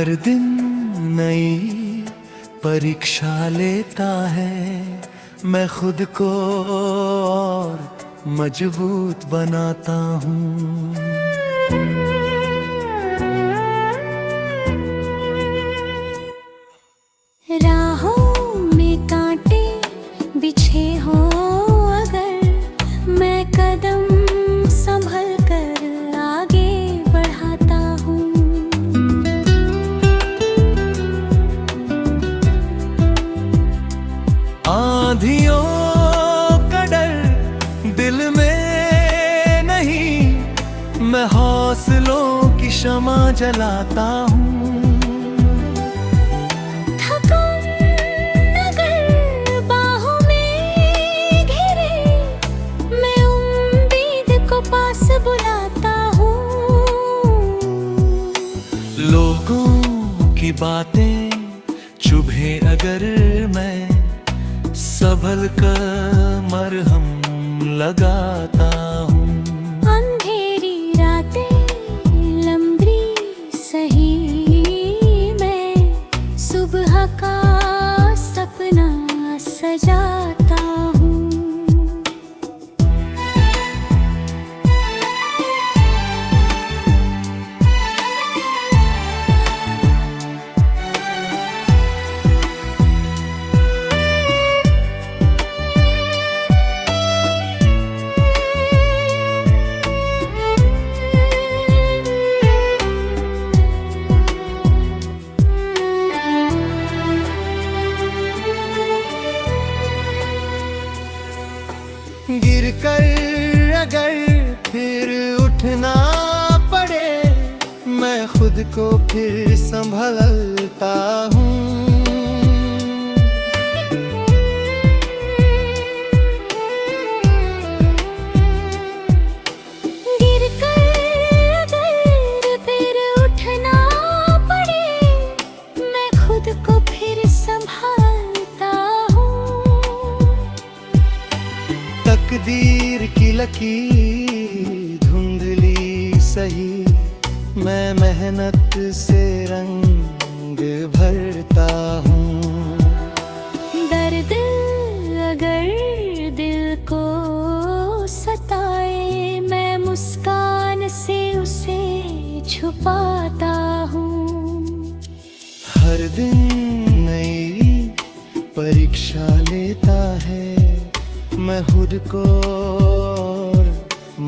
हर दिन नई परीक्षा लेता है, मैं खुद को और मजबूत बनाता हूँ। राहों में कांटे बिछे हो अगर, मैं कदम संभल कर आगे बढ़ाता हूँ। आंधियों का डर दिल में नहीं, मैं हौसलों की शमा जलाता हूँ। बुलाता हूँ। लोगों की बातें चुभे अगर, मैं संभल कर मरहम लगाता हूँ। अंधेरी रातें लंबी सही, मैं सुबह का सपना सजाता हूँ। गिर कर अगर फिर उठना पड़े, मैं खुद को फिर संभलता हूँ। गिर कर अगर फिर उठना पड़े, मैं खुद को फिर संभालता हूँ। तकदीर की लकीर धुंधली सही, मैं मेहनत से रंग भरता हूँ। दर्द अगर दिल को सताए, मैं मुस्कान से उसे छुपाता हूँ। हर दिन नई परीक्षा लेता है, मैं खुद को और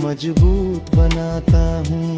मजबूत बनाता हूँ।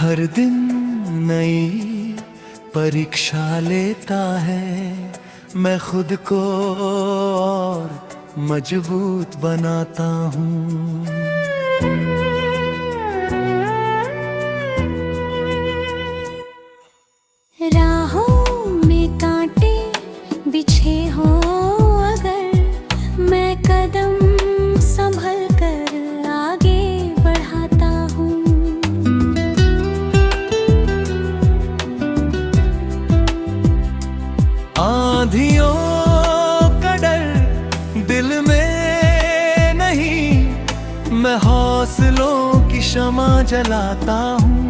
हर दिन नई परीक्षा लेता है, मैं खुद को और मजबूत बनाता हूँ। राहों में कांटे बिछे हो अगर, मैं कदम संभल कर आगे बढ़ाता हूँ। आंधियों का डर दिल में नहीं, मैं हौसलों की शमा जलाता हूँ।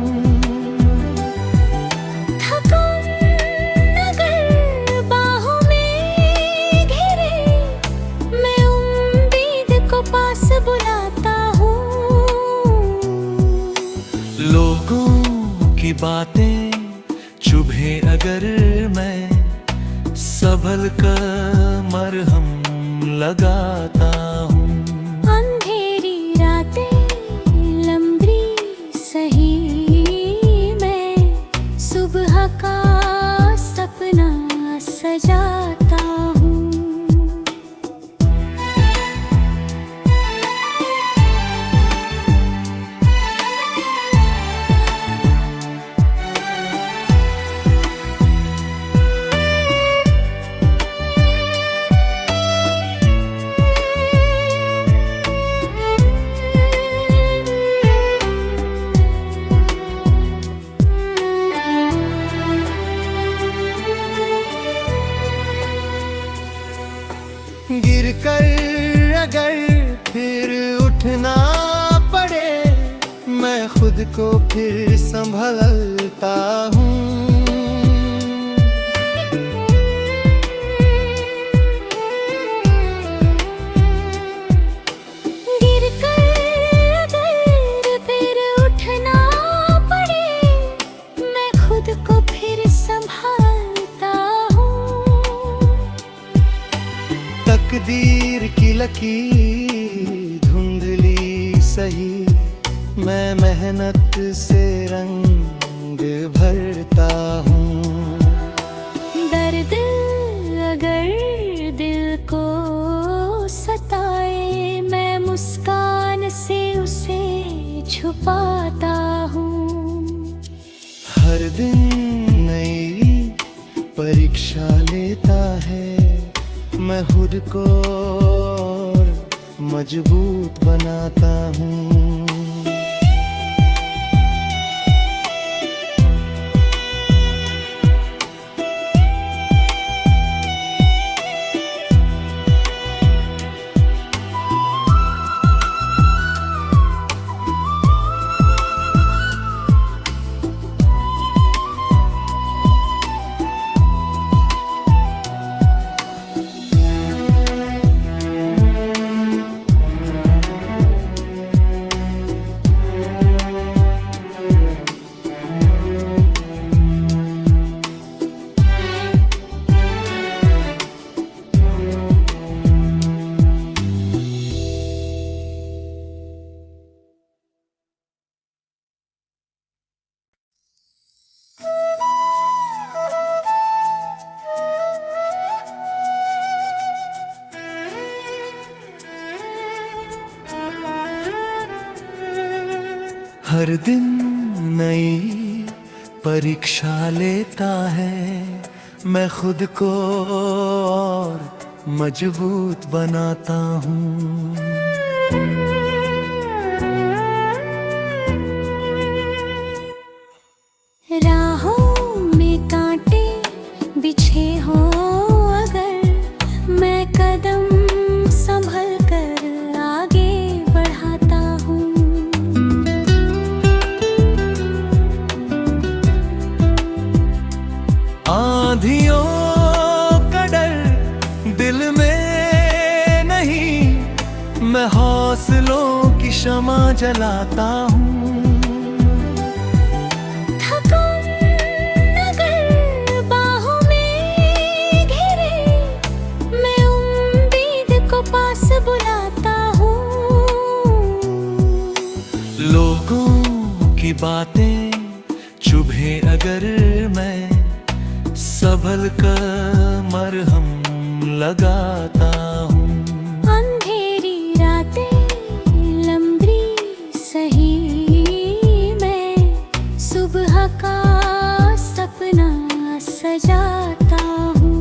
बुलाता हूँ। लोगों की बातें अगर मैं संभल कर मरहम लगाता हूँ। अंधेरी रातें लंबी सही, मैं सुबह का सपना सजाता हूँ। गिर कर अगर फिर उठना पड़े, मैं खुद को फिर संभलता हूँ। गिर कर अगर फिर उठना पड़े, मैं खुद को फिर संभालता हूँ। तकदीर की लकीर धुंधली सही, मैं मेहनत से रंग भरता हूँ। दर्द अगर दिल को सताए, मैं मुस्कान से उसे छुपाता हूँ। हर दिन नई परीक्षा लेता है, मैं खुद को और मजबूत बनाता हूँ। हर दिन नई परीक्षा लेता है, मैं खुद को और मजबूत बनाता हूँ। राहों में कांटे बिछे हों अगर, मैं कदम संभल कर आगे बढ़ाता हूँ। आंधियों का डर दिल में नहीं, मैं हौसलों की शमा जलाता हूँ। थकान अगर बाहों में घिरे, मैं उम्मीद को पास बुलाता हूँ। लोगों की बातें चुभे अगर मैं संभल कर मरहम लगाता हूँ। अंधेरी रातें लंबी सही, मैं सुबह का सपना सजाता हूँ।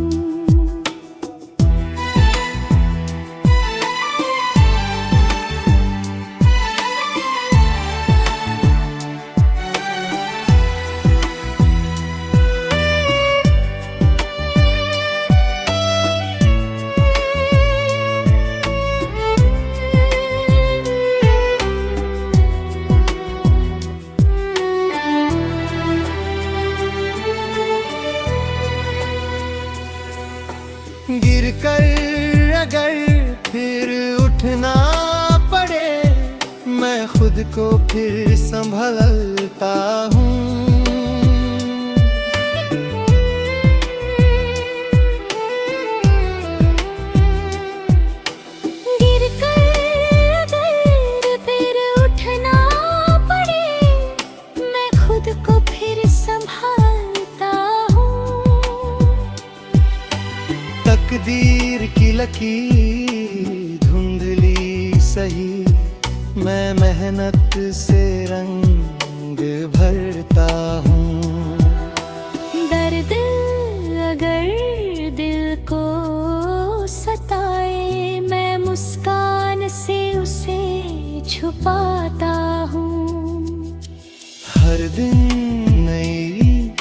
गिर कर अगर फिर उठना पड़े, मैं खुद को फिर संभलता हूँ। तकदीर की लकीर धुंधली सही, मैं मेहनत से रंग भरता हूँ। दर्द अगर दिल को सताए, मैं मुस्कान से उसे छुपाता हूँ। हर दिन नई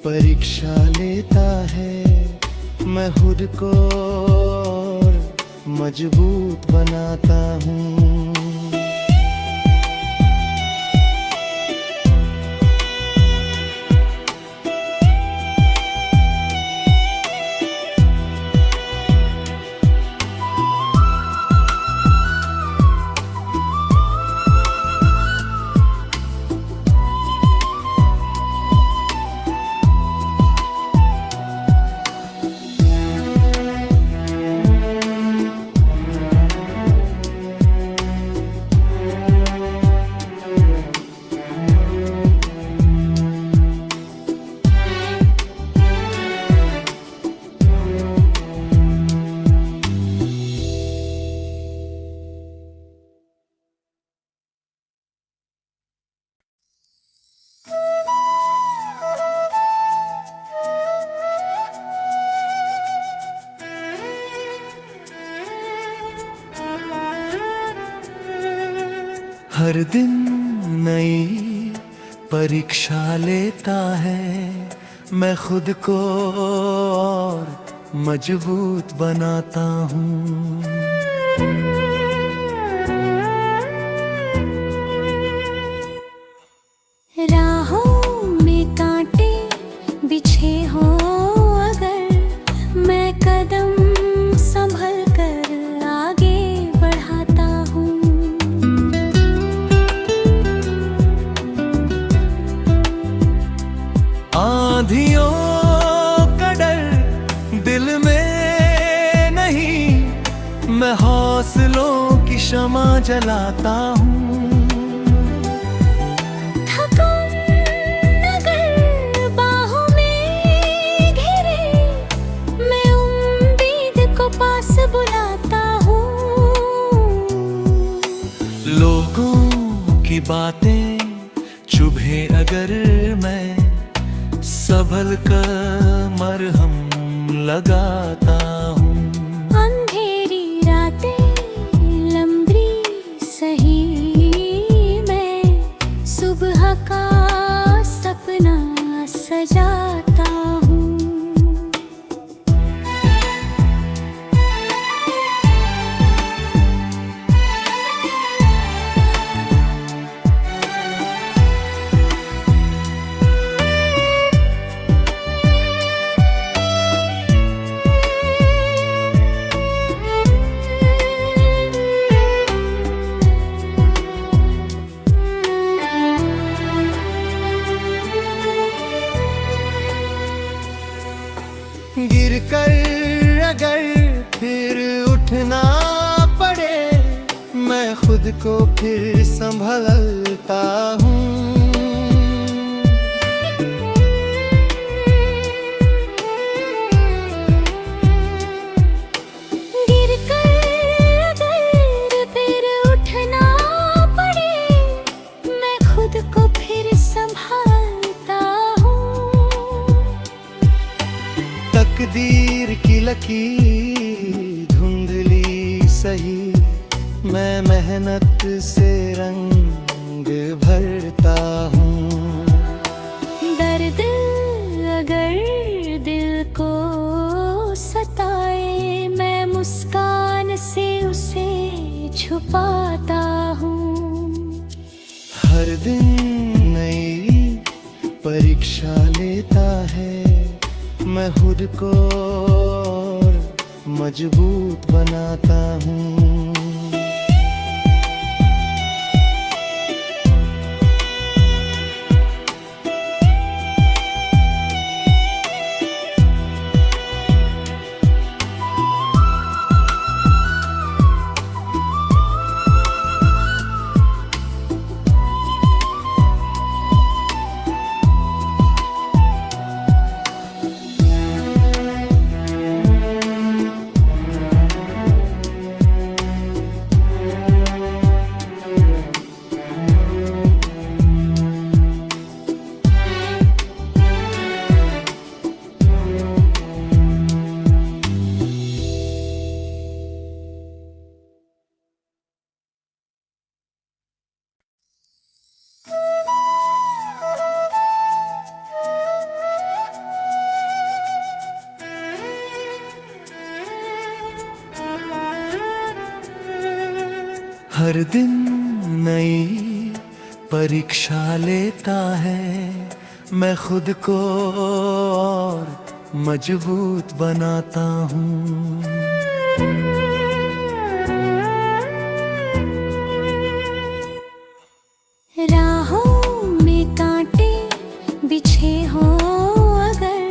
परीक्षा लेता है, मैं खुद को और मजबूत बनाता हूँ। हर दिन नई परीक्षा लेता है, मैं खुद को और मजबूत बनाता हूँ। राहों में कांटे बिछे हो अगर, मैं कदम संभल कर आगे बढ़ाता हूँ। आंधियों का डर दिल में नहीं, मैं हौसलों की शमा जलाता हूँ। थकान अगर बाहों में घिरे, मैं उम्मीद को पास बुलाता हूँ। लोगों की बातें चुभे अगर, मैं संभल कर मरहम लगाता हूँ। अंधेरी रातें लंबी सही, मैं सुबह का सपना सजाता हूँ। गिर कर अगर फिर उठना पड़े, मैं खुद को फिर संभलता हूँ। गिर कर अगर फिर उठना पड़े, मैं खुद को फिर संभालता हूँ। तकदीर की लकीर धुंधली सही, मैं मेहनत से रंग भरता हूँ। दर्द अगर दिल को सताए, मैं मुस्कान से उसे छुपाता हूँ। हर दिन नई परीक्षा लेता है, मैं खुद को और मजबूत बनाता हूँ। हर दिन नई परीक्षा लेता है, मैं खुद को और मजबूत बनाता हूँ। राहों में कांटे बिछे हो अगर,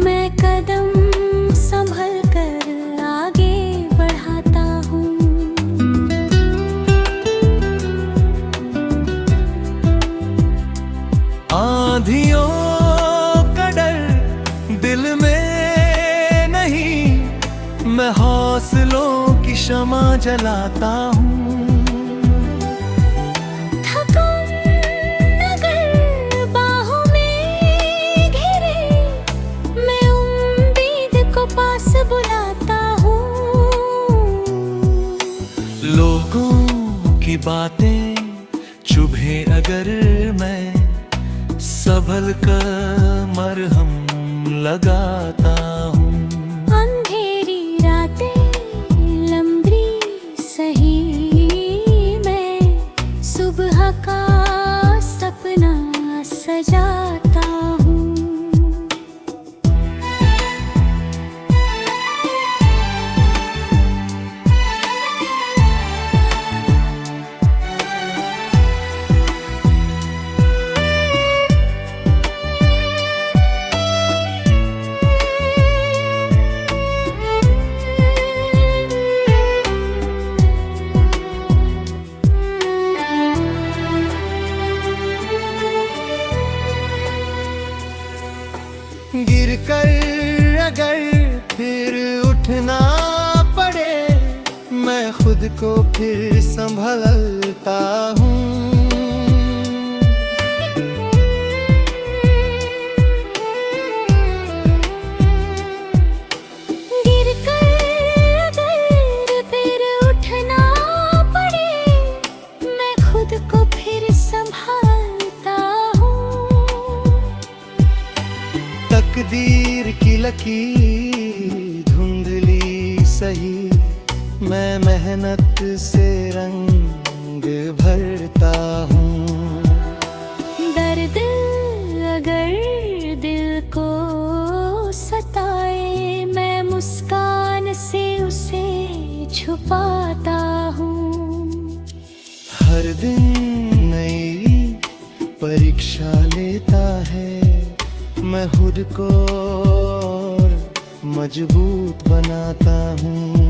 मैं कदम संभल कर आगे बढ़ाता हूँ। आंधियों का डर दिल में नहीं, मैं हौसलों की शमा जलाता हूँ। थकान अगर बाहों में घिरे, मैं उम्मीद को पास बुलाता हूँ। लोगों की बातें चुभे अगर, मैं संभल कर मरहम लगाता हूँ। अंधेरी रातें लंबी सही, मैं सुबह का सपना सजाता हूँ। गिर कर अगर फिर उठना पड़े, मैं खुद को फिर संभलता हूँ। गिर कर अगर फिर उठना पड़े, मैं खुद को फिर संभालता हूँ। तकदीर की लकीर धुंधली सही, मैं मेहनत से रंग भरता हूँ। दर्द अगर दिल को सताए, मैं मुस्कान से उसे छुपाता हूँ। हर दिन नई परीक्षा लेता है, मैं खुद को और मजबूत बनाता हूँ।